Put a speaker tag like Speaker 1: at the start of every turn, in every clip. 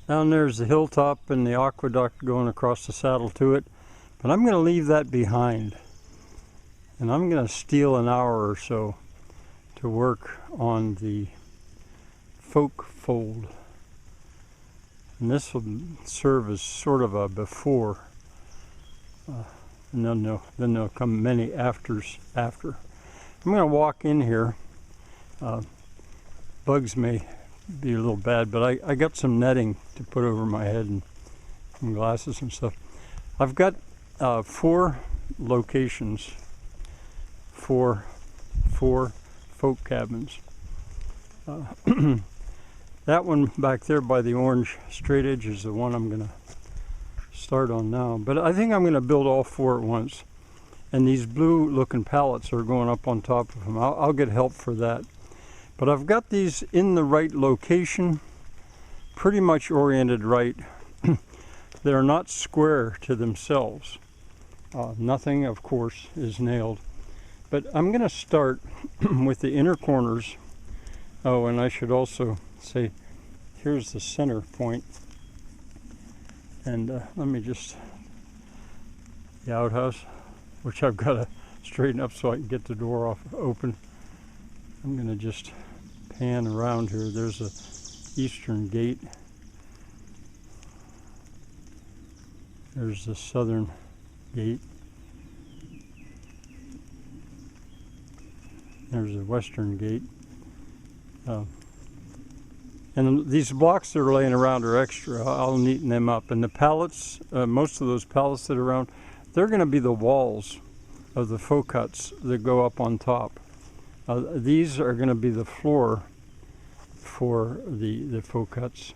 Speaker 1: Down there's the hilltop and the aqueduct going across the saddle to it. But I'm going to leave that behind. And I'm going to steal an hour or so to work on the folk fold. And this will serve as sort of a before. And then there'll come many afters after. I'm going to walk in here. Bugs may be a little bad, but I got some netting to put over my head and some glasses and stuff. I've got 4 locations for 4 folk cabins. That one back there by the orange straight edge is the one I'm going to start on now. But I think I'm going to build all 4 at once. And these blue looking pallets are going up on top of them. I'll get help for that. But I've got these in the right location, pretty much oriented right. They're not square to themselves. Nothing, of course, is nailed. But I'm going to start with the inner corners. Oh, and I should also say, here's the center point. And let me just, the outhouse, which I've got to straighten up so I can get the door open. I'm going to just pan around here. There's a eastern gate. There's the southern gate. There's the western gate. And these blocks that are laying around are extra. I'll neaten them up. And the pallets, most of those pallets that are around, they're going to be the walls of the faux huts that go up on top. These are going to be the floor for the faux huts.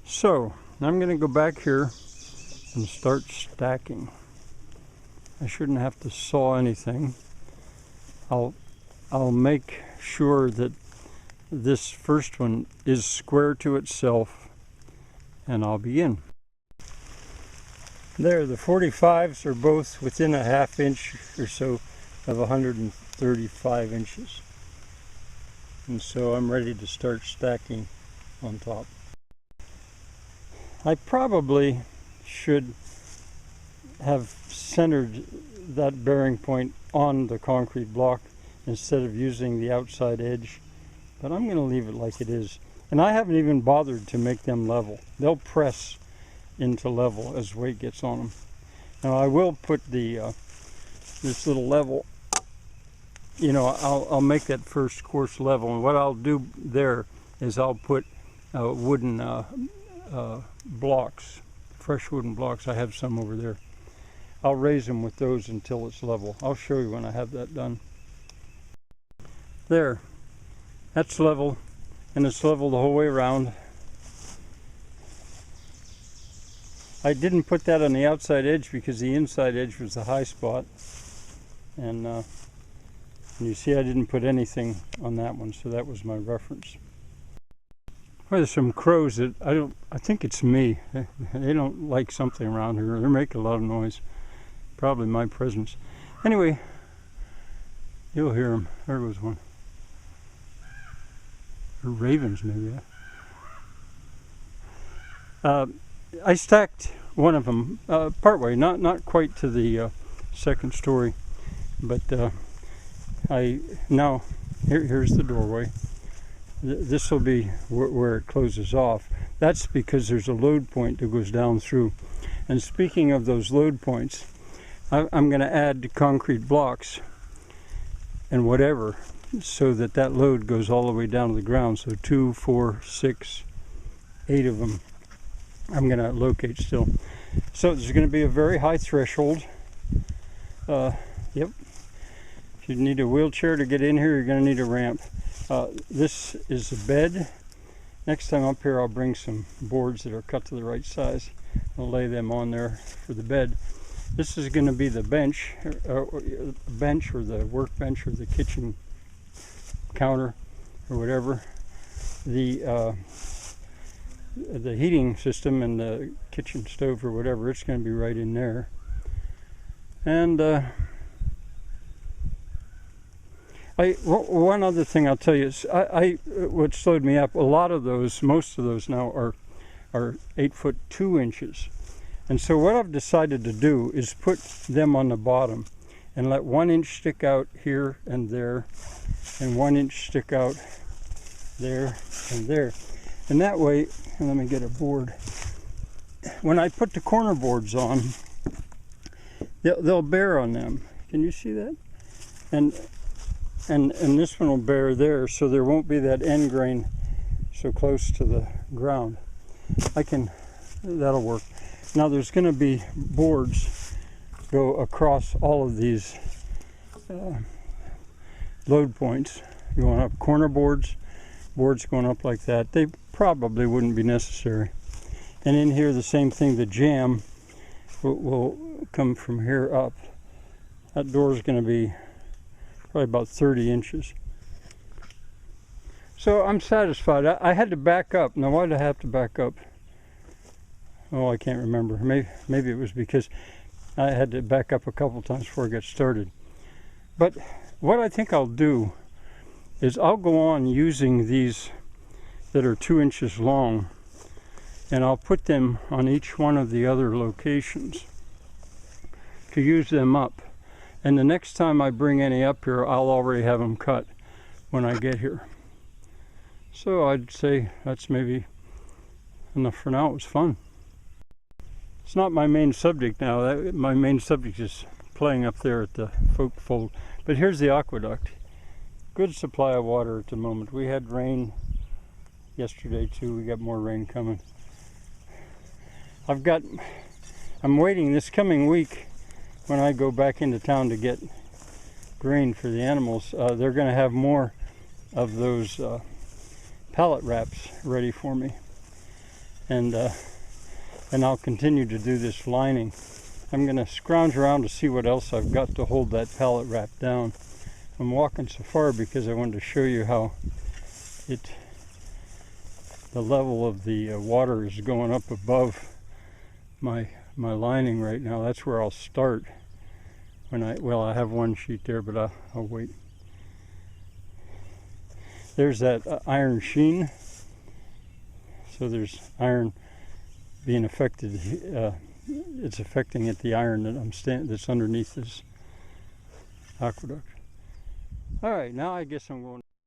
Speaker 1: So I'm going to go back here and start stacking. I shouldn't have to saw anything. I'll make sure that this first one is square to itself, and I'll begin. There, the 45s are both within a ½ inch or so of 135 inches. And so I'm ready to start stacking on top. I probably should have centered that bearing point on the concrete block instead of using the outside edge, but I'm going to leave it like it is. And I haven't even bothered to make them level. They'll press into level as weight gets on them. Now I will put the this little level, you know, I'll make that first course level, and what I'll do there is I'll put wooden blocks, fresh wooden blocks. I have some over there. I'll raise them with those until it's level. I'll show you when I have that done. There, that's level, and it's level the whole way around. I didn't put that on the outside edge because the inside edge was the high spot, and you see I didn't put anything on that one, so that was my reference. Well, there's some crows that I think it's me. They don't like something around here. They're making a lot of noise. Probably my presence. Anyway, you'll hear them. There goes one. Or ravens, maybe. I stacked one of them partway, not quite to the second story, but here's the doorway. This will be where it closes off. That's because there's a load point that goes down through. And speaking of those load points, I'm going to add concrete blocks and whatever so that that load goes all the way down to the ground. So 2, 4, 6, 8 of them I'm going to locate still. So there's going to be a very high threshold. Yep. If you need a wheelchair to get in here, you're going to need a ramp. This is the bed. Next time up here I'll bring some boards that are cut to the right size. I'll lay them on there for the bed. This is going to be the bench, or the workbench, or the kitchen counter, or whatever. The heating system and the kitchen stove or whatever, it's going to be right in there. And One other thing I'll tell you is, what slowed me up, a lot of those, most of those now are 8 foot 2 inches. And so what I've decided to do is put them on the bottom and let 1 inch stick out here and there, and 1 inch stick out there and there. And that way, and let me get a board. When I put the corner boards on, they'll bear on them. Can you see that? And this one will bear there, so there won't be that end grain so close to the ground. That'll work. Now there's going to be boards go across all of these load points. Going up corner boards going up like that. They probably wouldn't be necessary. And in here the same thing, the jamb will come from here up. That door is going to be probably about 30 inches. So I'm satisfied. I had to back up. Now why did I have to back up? Oh, I can't remember. Maybe it was because I had to back up a couple times before I got started. But what I think I'll do is I'll go on using these that are 2 inches long, and I'll put them on each one of the other locations to use them up. And the next time I bring any up here, I'll already have them cut when I get here. So I'd say that's maybe enough for now. It was fun. It's not my main subject now. My main subject is playing up there at the folk fold. But here's the aqueduct. Good supply of water at the moment. We had rain yesterday too. We got more rain coming. I'm waiting this coming week when I go back into town to get grain for the animals. They're going to have more of those pallet wraps ready for me. And I'll continue to do this lining. I'm going to scrounge around to see what else I've got to hold that pallet wrap down. I'm walking so far because I wanted to show you how the level of the water is going up above my lining right now. That's where I'll start. I have one sheet there, but I'll wait. There's that iron sheen. So there's iron being affected. It's affecting the iron that's underneath this aqueduct. All right, now I guess I'm going.